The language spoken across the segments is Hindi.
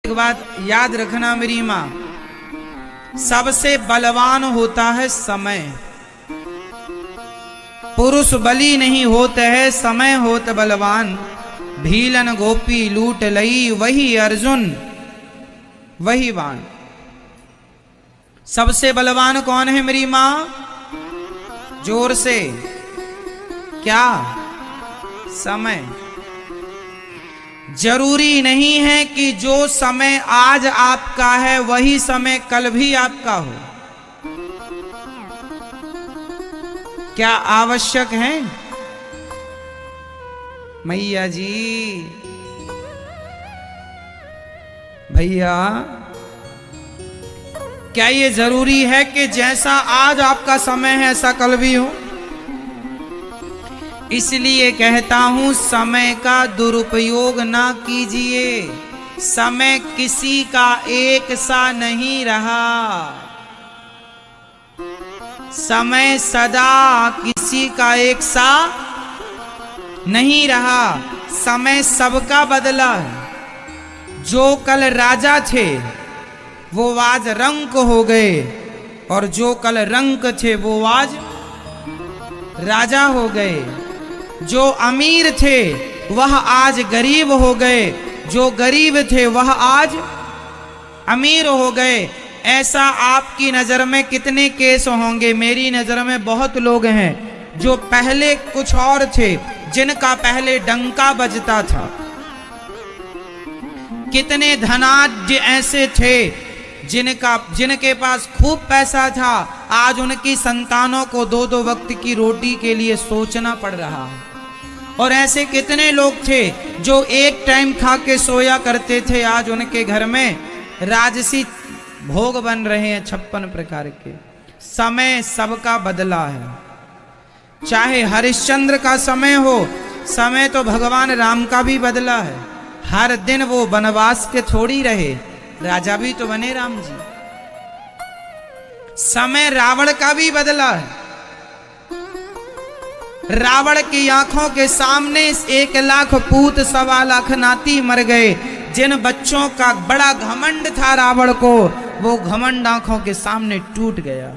एक बात याद रखना मेरी माँ, सबसे बलवान होता है समय। पुरुष बली नहीं होते है, समय होत बलवान। भीलन गोपी लूट लई, वही अर्जुन वही बाण। सबसे बलवान कौन है मेरी माँ? जोर से, क्या? समय। जरूरी नहीं है कि जो समय आज आपका है वही समय कल भी आपका हो। क्या आवश्यक है? मैया जी, भैया, क्या ये जरूरी है कि जैसा आज आपका समय है ऐसा कल भी हो? इसलिए कहता हूं, समय का दुरुपयोग ना कीजिए। समय किसी का एक सा नहीं रहा। समय सदा किसी का एक सा नहीं रहा। समय सबका बदला है। जो कल राजा थे वो आज रंक हो गए, और जो कल रंक थे वो आज राजा हो गए। जो अमीर थे वह आज गरीब हो गए, जो गरीब थे वह आज अमीर हो गए। ऐसा आपकी नजर में कितने केस होंगे? मेरी नजर में बहुत लोग हैं जो पहले कुछ और थे, जिनका पहले डंका बजता था। कितने धनाढ्य ऐसे थे जिनके पास खूब पैसा था, आज उनकी संतानों को दो दो वक्त की रोटी के लिए सोचना पड़ रहा है। और ऐसे कितने लोग थे जो एक टाइम खा के सोया करते थे, आज उनके घर में राजसी भोग बन रहे हैं 56 प्रकार के। समय सबका बदला है। चाहे हरिश्चंद्र का समय हो, समय तो भगवान राम का भी बदला है। हर दिन वो वनवास के थोड़ी रहे, राजा भी तो बने राम जी। समय रावण का भी बदला है। रावण की आंखों के सामने 1 लाख पूत 1.25 लाख नाती मर गए। जिन बच्चों का बड़ा घमंड था रावण को, वो घमंड आंखों के सामने टूट गया।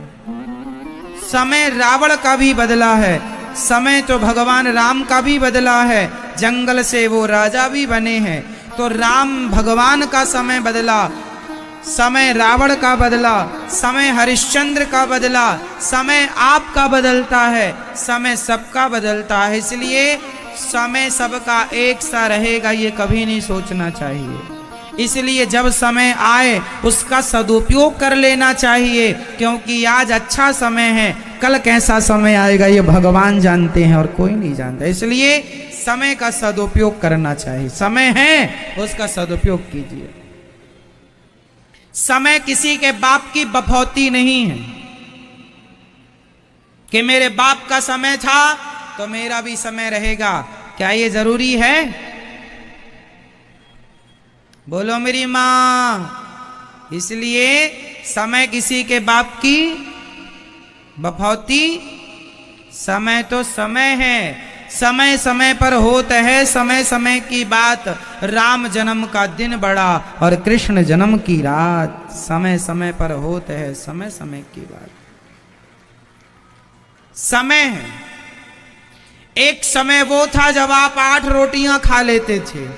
समय रावण का भी बदला है। समय तो भगवान राम का भी बदला है। जंगल से वो राजा भी बने हैं। तो राम भगवान का समय बदला, समय रावण का बदला, समय हरिश्चंद्र का बदला, समय आपका बदलता है, समय सबका बदलता है। इसलिए समय सबका एक सा रहेगा ये कभी नहीं सोचना चाहिए। इसलिए जब समय आए उसका सदुपयोग कर लेना चाहिए, क्योंकि आज अच्छा समय है, कल कैसा समय आएगा ये भगवान जानते हैं और कोई नहीं जानता। इसलिए समय का सदुपयोग करना चाहिए। समय है उसका सदुपयोग कीजिए। समय किसी के बाप की बफौती नहीं है कि मेरे बाप का समय था तो मेरा भी समय रहेगा। क्या ये जरूरी है? बोलो मेरी मां। इसलिए समय किसी के बाप की बफौती, समय तो समय है। समय समय पर होता है समय समय की बात। राम जन्म का दिन बड़ा और कृष्ण जन्म की रात। समय समय पर होता है समय समय की बात। समय है। एक समय वो था जब आप 8 रोटियां खा लेते थे।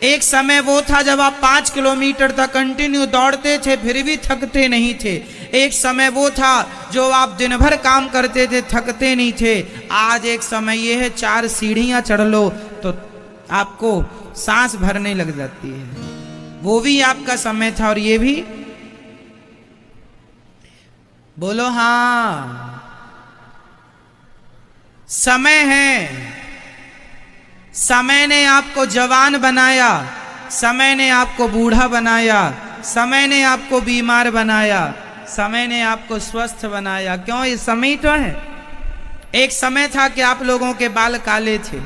एक समय वो था जब आप 5 किलोमीटर तक कंटिन्यू दौड़ते थे फिर भी थकते नहीं थे। एक समय वो था जो आप दिन भर काम करते थे, थकते नहीं थे। आज एक समय ये है 4 सीढ़ियां चढ़ लो तो आपको सांस भरने लग जाती है। वो भी आपका समय था और ये भी। बोलो हाँ। समय है। समय ने आपको जवान बनाया, समय ने आपको बूढ़ा बनाया, समय ने आपको बीमार बनाया, समय ने आपको स्वस्थ बनाया। क्यों? ये समय तो है। एक समय था कि आप लोगों के बाल काले थे।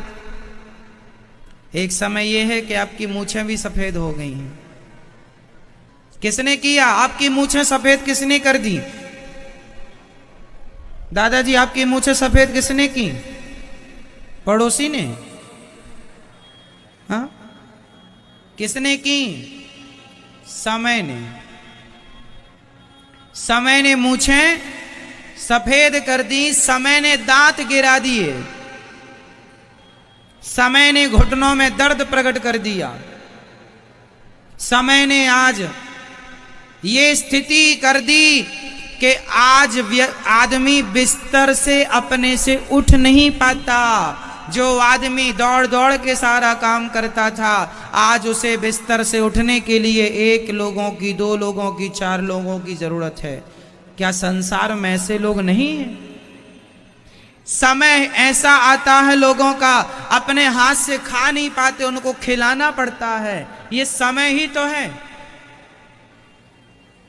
एक समय यह है कि आपकी मूछें भी सफेद हो गई हैं। किसने किया? आपकी मूछें सफेद किसने कर दी? दादाजी आपकी मूछें सफेद किसने की? पड़ोसी ने? हाँ, किसने की? समय ने मूछें सफेद कर दी, समय ने दांत गिरा दिए, समय ने घुटनों में दर्द प्रकट कर दिया, समय ने आज ये स्थिति कर दी कि आज आदमी बिस्तर से अपने से उठ नहीं पाता। जो आदमी दौड़ दौड़ के सारा काम करता था, आज उसे बिस्तर से उठने के लिए 1 लोगों की, 2 लोगों की, 4 लोगों की जरूरत है। क्या संसार में ऐसे लोग नहीं हैं? समय ऐसा आता है लोगों का, अपने हाथ से खा नहीं पाते, उनको खिलाना पड़ता है। ये समय ही तो है।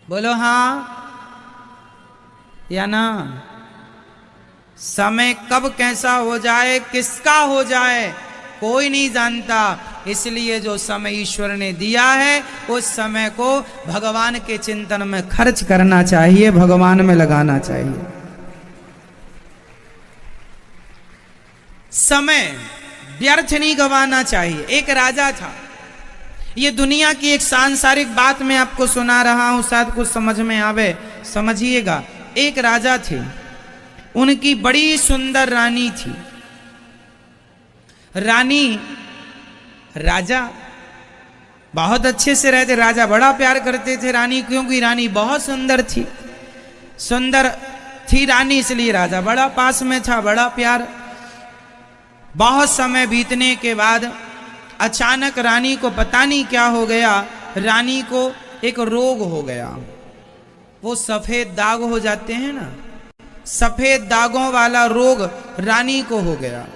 बोलो हाँ या ना? समय कब कैसा हो जाए, किसका हो जाए, कोई नहीं जानता। इसलिए जो समय ईश्वर ने दिया है, उस समय को भगवान के चिंतन में खर्च करना चाहिए, भगवान में लगाना चाहिए। समय व्यर्थ नहीं गंवाना चाहिए। एक राजा था, ये दुनिया की एक सांसारिक बात मैं आपको सुना रहा हूं, शायद कुछ समझ में आवे, समझिएगा। एक राजा थे, उनकी बड़ी सुंदर रानी थी। राजा बहुत अच्छे से रहते, राजा बड़ा प्यार करते थे रानी, क्योंकि रानी बहुत सुंदर थी रानी, इसलिए राजा बड़ा पास में था, बड़ा प्यार। बहुत समय बीतने के बाद अचानक रानी को पता नहीं क्या हो गया, रानी को एक रोग हो गया। वो सफेद दाग हो जाते हैं ना, सफेद दागों वाला रोग रानी को हो गया।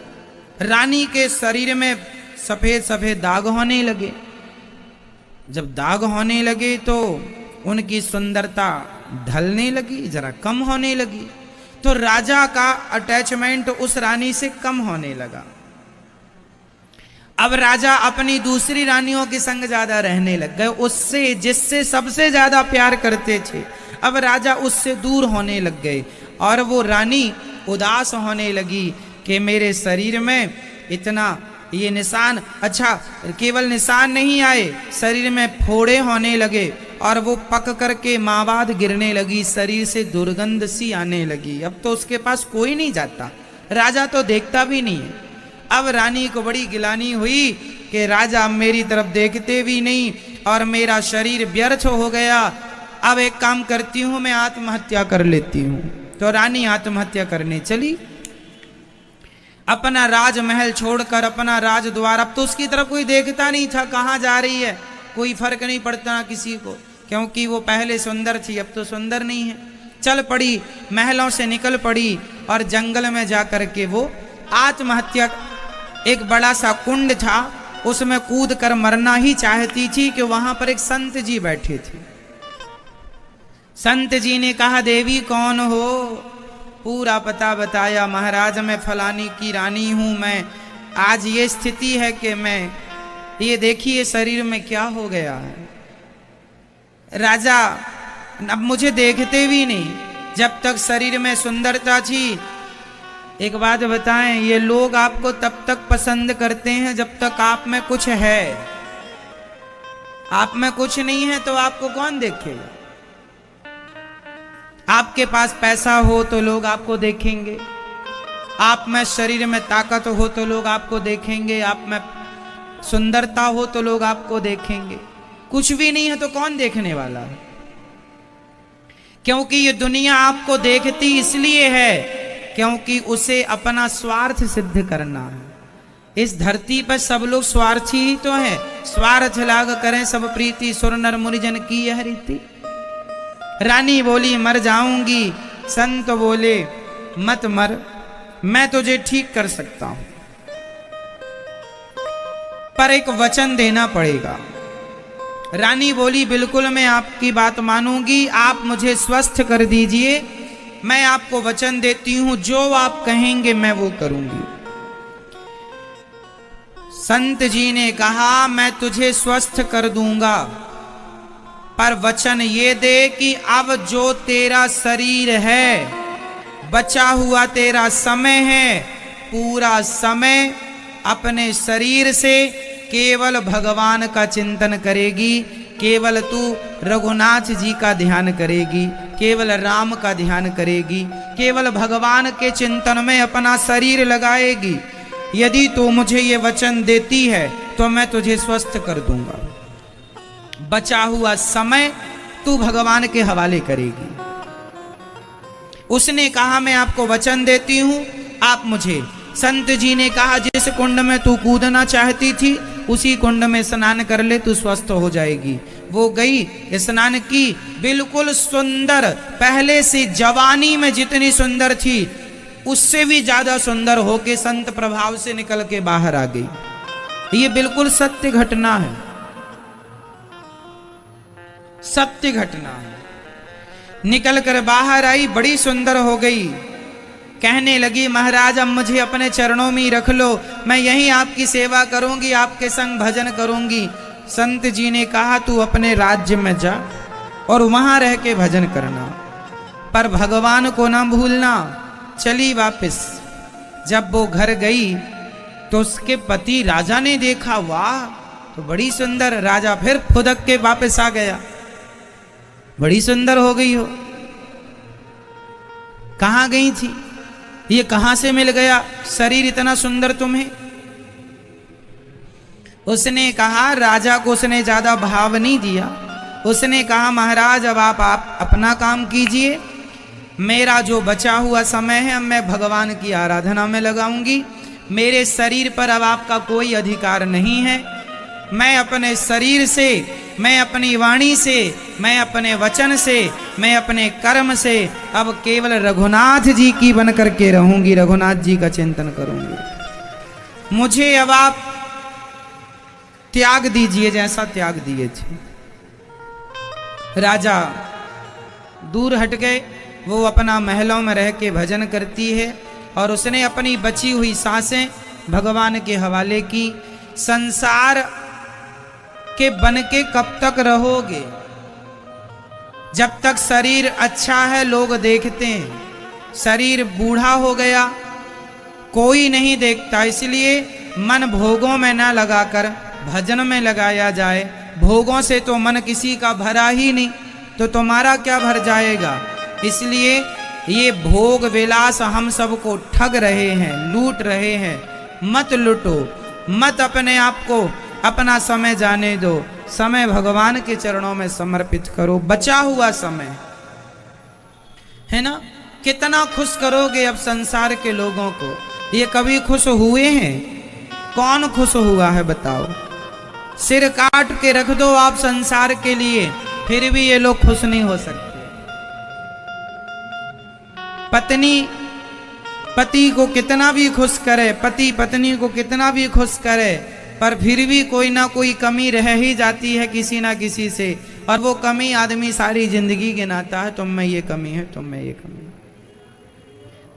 रानी के शरीर में सफेद सफेद दाग होने लगे। जब दाग होने लगे तो उनकी सुंदरता ढलने लगी, जरा कम होने लगी। तो राजा का अटैचमेंट उस रानी से कम होने लगा। अब राजा अपनी दूसरी रानियों के संग ज्यादा रहने लग गए, उससे जिससे सबसे ज्यादा प्यार करते थे। अब राजा उससे दूर होने लग गए और वो रानी उदास होने लगी कि मेरे शरीर में इतना ये निशान, अच्छा केवल निशान नहीं आए, शरीर में फोड़े होने लगे और वो पक करके मावाद गिरने लगी, शरीर से दुर्गंध सी आने लगी। अब तो उसके पास कोई नहीं जाता, राजा तो देखता भी नहीं है। अब रानी को बड़ी गिलानी हुई कि राजा मेरी तरफ देखते भी नहीं और मेरा शरीर व्यर्थ हो गया। अब एक काम करती हूं, मैं आत्महत्या कर लेती हूं। तो रानी आत्महत्या करने चली, अपना राजमहल छोड़कर, अपना राजद्वार। अब तो उसकी तरफ कोई देखता नहीं था, कहाँ जा रही है, कोई फर्क नहीं पड़ता किसी को, क्योंकि वो पहले सुंदर थी, अब तो सुंदर नहीं है। चल पड़ी, महलों से निकल पड़ी और जंगल में जाकर के वो आत्महत्या, एक बड़ा सा कुंड था, उसमें कूद कर मरना ही चाहती थी कि वहां पर एक संत जी बैठे थे। संत जी ने कहा, देवी कौन हो? पूरा पता बताया, महाराज मैं फलानी की रानी हूं, मैं आज ये स्थिति है कि मैं, ये देखिए शरीर में क्या हो गया है। राजा अब मुझे देखते भी नहीं, जब तक शरीर में सुंदरता थी। एक बात बताएं, ये लोग आपको तब तक पसंद करते हैं जब तक आप में कुछ है। आप में कुछ नहीं है तो आपको कौन देखेगा? आपके पास पैसा हो तो लोग आपको देखेंगे, आप में शरीर में ताकत हो तो लोग आपको देखेंगे, आप में सुंदरता हो तो लोग आपको देखेंगे। कुछ भी नहीं है तो कौन देखने वाला है? क्योंकि ये दुनिया आपको देखती इसलिए है क्योंकि उसे अपना स्वार्थ सिद्ध करना है। इस धरती पर सब लोग स्वार्थी ही तो हैं। स्वार्थ लाग करें सब प्रीति, सुर नर मुनिजन की यह रीति। रानी बोली मर जाऊंगी, संत बोले मत मर, मैं तुझे ठीक कर सकता हूं, पर एक वचन देना पड़ेगा। रानी बोली बिल्कुल मैं आपकी बात मानूंगी, आप मुझे स्वस्थ कर दीजिए, मैं आपको वचन देती हूं जो आप कहेंगे मैं वो करूंगी। संत जी ने कहा मैं तुझे स्वस्थ कर दूंगा, पर वचन ये दे कि अब जो तेरा शरीर है, बचा हुआ तेरा समय है, पूरा समय अपने शरीर से केवल भगवान का चिंतन करेगी, केवल तू रघुनाथ जी का ध्यान करेगी, केवल राम का ध्यान करेगी, केवल भगवान के चिंतन में अपना शरीर लगाएगी, यदि तू मुझे ये वचन देती है तो मैं तुझे स्वस्थ कर दूंगा। बचा हुआ समय तू भगवान के हवाले करेगी। उसने कहा मैं आपको वचन देती हूं, आप मुझे। संत जी ने कहा जिस कुंड में तू कूदना चाहती थी उसी कुंड में स्नान कर ले, तू स्वस्थ हो जाएगी। वो गई, स्नान की, बिल्कुल सुंदर, पहले से जवानी में जितनी सुंदर थी उससे भी ज्यादा सुंदर होके संत प्रभाव से निकल के बाहर आ गई। ये बिल्कुल सत्य घटना है, सत्य घटना है। निकल कर बाहर आई, बड़ी सुंदर हो गई। कहने लगी महाराज अब मुझे अपने चरणों में ही रख लो, मैं यहीं आपकी सेवा करूंगी, आपके संग भजन करूंगी। संत जी ने कहा तू अपने राज्य में जा और वहां रह के भजन करना, पर भगवान को ना भूलना। चली वापस। जब वो घर गई तो उसके पति राजा ने देखा, वाह तो बड़ी सुंदर। राजा फिर फुदक के वापस आ गया, बड़ी सुंदर हो गई हो, कहां गई थी, ये कहां से मिल गया शरीर इतना सुंदर तुम्हें। उसने कहा, राजा को उसने ज्यादा भाव नहीं दिया। उसने कहा महाराज अब आप अपना काम कीजिए, मेरा जो बचा हुआ समय है अब मैं भगवान की आराधना में लगाऊंगी। मेरे शरीर पर अब आपका कोई अधिकार नहीं है। मैं अपने शरीर से, मैं अपनी वाणी से, मैं अपने वचन से, मैं अपने कर्म से अब केवल रघुनाथ जी की बन करके रहूंगी, रघुनाथ जी का चिंतन करूंगी। मुझे अब आप त्याग दीजिए जैसा त्याग दिए थे। राजा दूर हट गए, वो अपना महलों में रह के भजन करती है और उसने अपनी बची हुई सांसें भगवान के हवाले की। संसार के बन के कब तक रहोगे? जब तक शरीर अच्छा है लोग देखते हैं, शरीर बूढ़ा हो गया कोई नहीं देखता। इसलिए मन भोगों में ना लगाकर भजन में लगाया जाए। भोगों से तो मन किसी का भरा ही नहीं, तो तुम्हारा क्या भर जाएगा। इसलिए ये भोग विलास हम सबको ठग रहे हैं, लूट रहे हैं। मत लूटो, मत अपने आप को, अपना समय जाने दो। समय भगवान के चरणों में समर्पित करो। बचा हुआ समय है ना, कितना खुश करोगे अब संसार के लोगों को। ये कभी खुश हुए हैं? कौन खुश हुआ है बताओ। सिर काट के रख दो आप संसार के लिए, फिर भी ये लोग खुश नहीं हो सकते। पत्नी पति को कितना भी खुश करे, पति पत्नी को कितना भी खुश करे, पर फिर भी कोई ना कोई कमी रह ही जाती है किसी ना किसी से। और वो कमी आदमी सारी जिंदगी गिनाता है, तुम में ये कमी है, तुम में ये कमी है।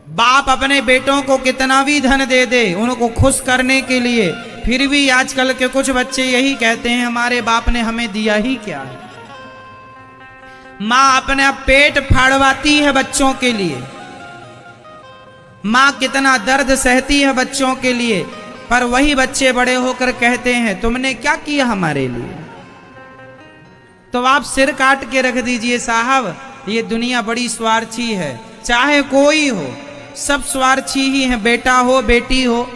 बाप अपने बेटों को कितना भी धन दे दे उनको खुश करने के लिए, फिर भी आजकल के कुछ बच्चे यही कहते हैं हमारे बाप ने हमें दिया ही क्या है। माँ अपना पेट फाड़वाती है बच्चों के लिए, माँ कितना दर्द सहती है बच्चों के लिए, पर वही बच्चे बड़े होकर कहते हैं तुमने क्या किया हमारे लिए। तो आप सिर काट के रख दीजिए साहब, ये दुनिया बड़ी स्वार्थी है। चाहे कोई हो, सब स्वार्थी ही है, बेटा हो बेटी हो,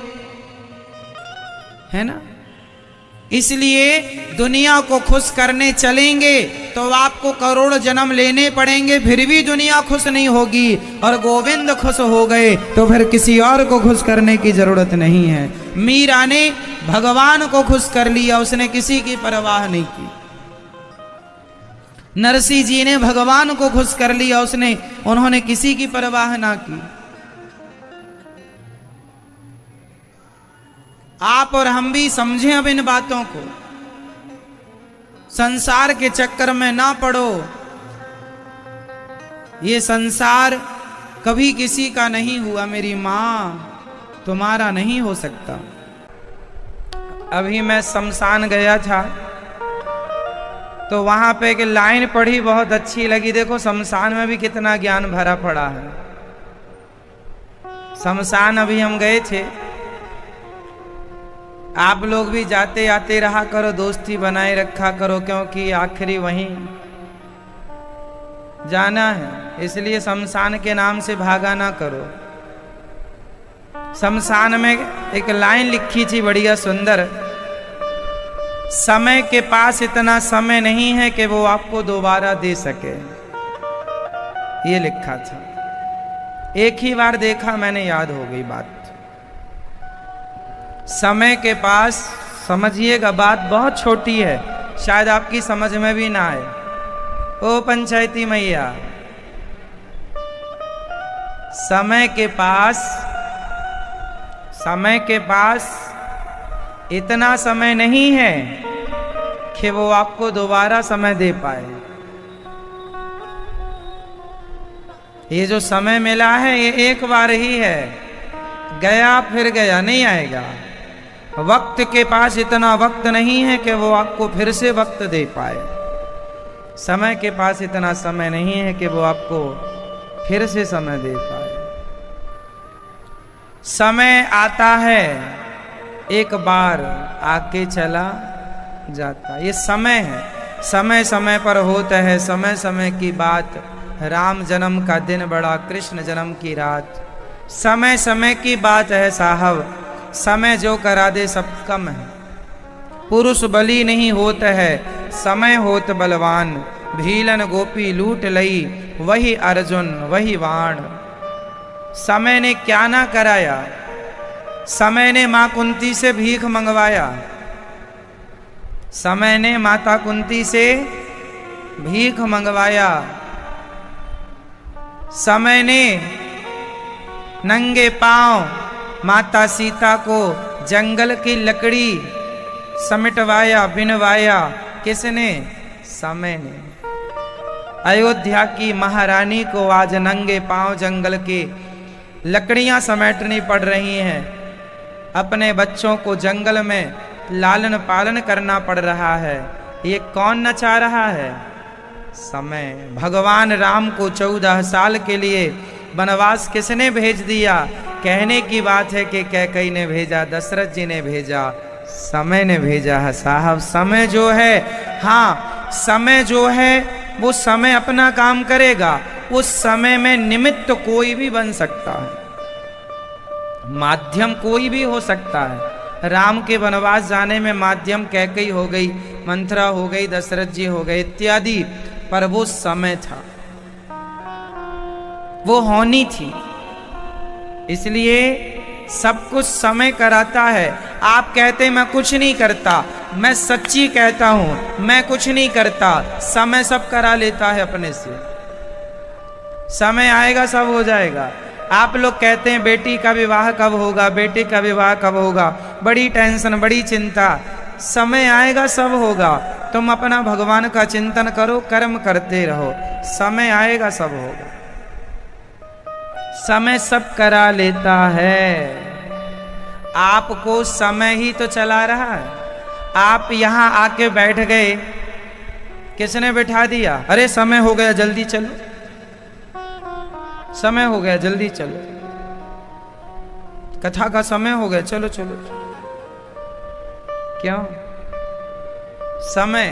है ना। इसलिए दुनिया को खुश करने चलेंगे तो आपको करोड़ जन्म लेने पड़ेंगे, फिर भी दुनिया खुश नहीं होगी। और गोविंद खुश हो गए तो फिर किसी और को खुश करने की जरूरत नहीं है। मीरा ने भगवान को खुश कर लिया, उसने किसी की परवाह नहीं की। नरसिंह जी ने भगवान को खुश कर लिया, उन्होंने किसी की परवाह ना की। आप और हम भी समझें अब इन बातों को, संसार के चक्कर में ना पड़ो। ये संसार कभी किसी का नहीं हुआ मेरी माँ, तुम्हारा नहीं हो सकता। अभी मैं शमशान गया था तो वहां पे एक लाइन पढ़ी, बहुत अच्छी लगी। देखो शमशान में भी कितना ज्ञान भरा पड़ा है। शमशान अभी हम गए थे आप लोग भी जाते आते रहा करो, दोस्ती बनाए रखा करो, क्योंकि आखिरी वहीं जाना है। इसलिए शमशान के नाम से भागा ना करो। शमशान में एक लाइन लिखी थी बढ़िया सुंदर, समय के पास इतना समय नहीं है कि वो आपको दोबारा दे सके, ये लिखा था। एक ही बार देखा मैंने, याद हो गई बात। समय के पास, समझिएगा बात बहुत छोटी है, शायद आपकी समझ में भी ना आए। ओ पंचायती मैया, समय के पास इतना समय नहीं है कि वो आपको दोबारा समय दे पाए। ये जो समय मिला है ये एक बार ही है, गया फिर गया, नहीं आएगा। वक्त के पास इतना वक्त नहीं है कि वो आपको फिर से वक्त दे पाए। समय के पास इतना समय नहीं है कि वो आपको फिर से समय दे पाए। समय आता है, एक बार आके चला जाता। ये समय है, समय समय पर होता है, समय समय की बात। राम जन्म का दिन बड़ा, कृष्ण जन्म की रात। समय समय की बात है साहब, समय जो करा दे सब कम है। पुरुष बली नहीं होता है, समय होत बलवान। भीलन गोपी लूट लई, वही अर्जुन वही बाण। समय ने क्या ना कराया, समय ने मां कुंती से भीख मंगवाया। समय ने माता कुंती से भीख मंगवाया। समय ने नंगे पांव माता सीता को जंगल की लकड़ी समिटवाया, बिनवाया। किसने? समय ने। अयोध्या की महारानी को आज नंगे पांव जंगल की लकड़ियां समेटनी पड़ रही हैं। अपने बच्चों को जंगल में लालन पालन करना पड़ रहा है। ये कौन नचा रहा है? समय। भगवान राम को 14 साल के लिए वनवास किसने भेज दिया? कहने की बात है कि कैकई ने भेजा, दशरथ जी ने भेजा, समय ने भेजा है साहब। समय जो है, हाँ समय जो है वो समय अपना काम करेगा। उस समय में निमित्त कोई भी बन सकता है, माध्यम कोई भी हो सकता है। राम के वनवास जाने में माध्यम कैकई हो गई, मंथरा हो गई, दशरथ जी हो गए इत्यादि, पर वो समय था, वो होनी थी। इसलिए सब कुछ समय कराता है। आप कहते मैं कुछ नहीं करता, मैं सच्ची कहता हूं मैं कुछ नहीं करता। समय सब करा लेता है अपने से। समय आएगा सब हो जाएगा। आप लोग कहते हैं बेटी का विवाह कब होगा, बेटे का विवाह कब होगा, बड़ी टेंशन, बड़ी चिंता। समय आएगा सब होगा। तुम अपना भगवान का चिंतन करो, कर्म करते रहो, समय आएगा सब होगा। समय सब करा लेता है। आपको समय ही तो चला रहा है। आप यहां आके बैठ गए, किसने बैठा दिया? अरे समय हो गया जल्दी चलो, समय हो गया जल्दी चलो, कथा का समय हो गया चलो चलो। क्यों? समय।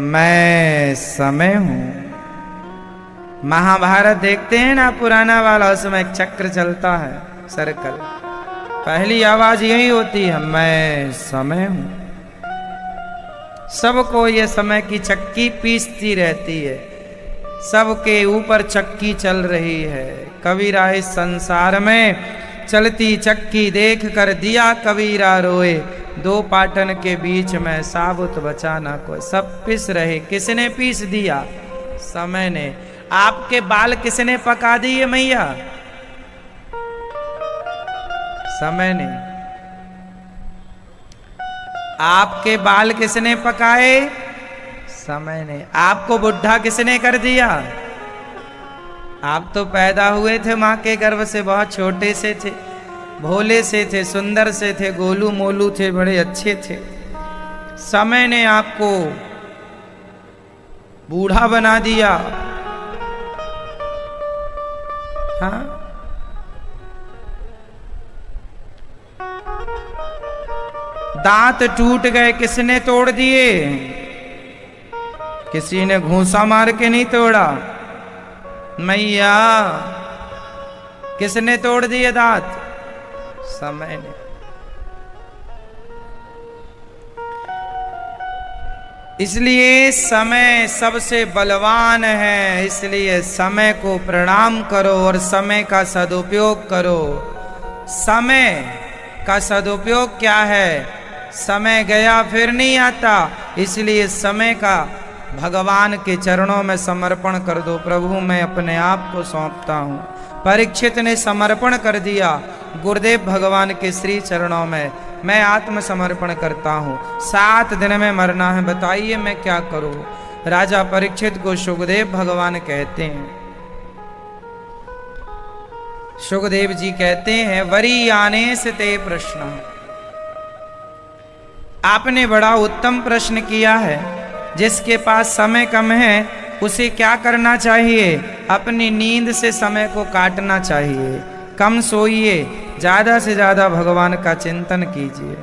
मैं समय हूं। महाभारत देखते हैं ना पुराना वाला, उसमें एक चक्र चलता है, सर्कल। पहली आवाज यही होती है, मैं समय हूं। सबको ये समय की चक्की पीसती रहती है, सबके ऊपर चक्की चल रही है। कबीरा इस संसार में चलती चक्की देख कर दिया कबीरा रोए। दो पाटन के बीच में साबुत बचा ना कोई। सब पिस रहे, किसने पीस दिया? समय ने। आपके बाल किसने पका दिए मैया? समय ने। आपके बाल किसने पकाए? समय ने। आपको बुढ़ा किसने कर दिया? आप तो पैदा हुए थे मां के गर्भ से, बहुत छोटे से थे, भोले से थे, सुंदर से थे, गोलू मोलू थे, बड़े अच्छे थे। समय ने आपको बूढ़ा बना दिया। हाँ, दांत टूट गए, किसने तोड़ दिए? किसी ने घूंसा मार के नहीं तोड़ा, मैया। किसने तोड़ दिए दांत? समय ने। इसलिए समय सबसे बलवान है, इसलिए समय को प्रणाम करो और समय का सदुपयोग करो। समय का सदुपयोग क्या है? समय गया फिर नहीं आता, इसलिए समय का भगवान के चरणों में समर्पण कर दो। प्रभु मैं अपने आप को सौंपता हूँ। परीक्षित ने समर्पण कर दिया गुरुदेव भगवान के श्री चरणों में, मैं आत्मसमर्पण करता हूँ, 7 दिन में मरना है, बताइए मैं क्या करूँ। राजा परीक्षित को सुखदेव भगवान कहते हैं। सुखदेव जी कहते हैं, वरी आने से ते प्रश्न। आपने बड़ा उत्तम प्रश्न किया है। जिसके पास समय कम है उसे क्या करना चाहिए? अपनी नींद से समय को काटना चाहिए। कम सोइए, ज्यादा से ज्यादा भगवान का चिंतन कीजिए।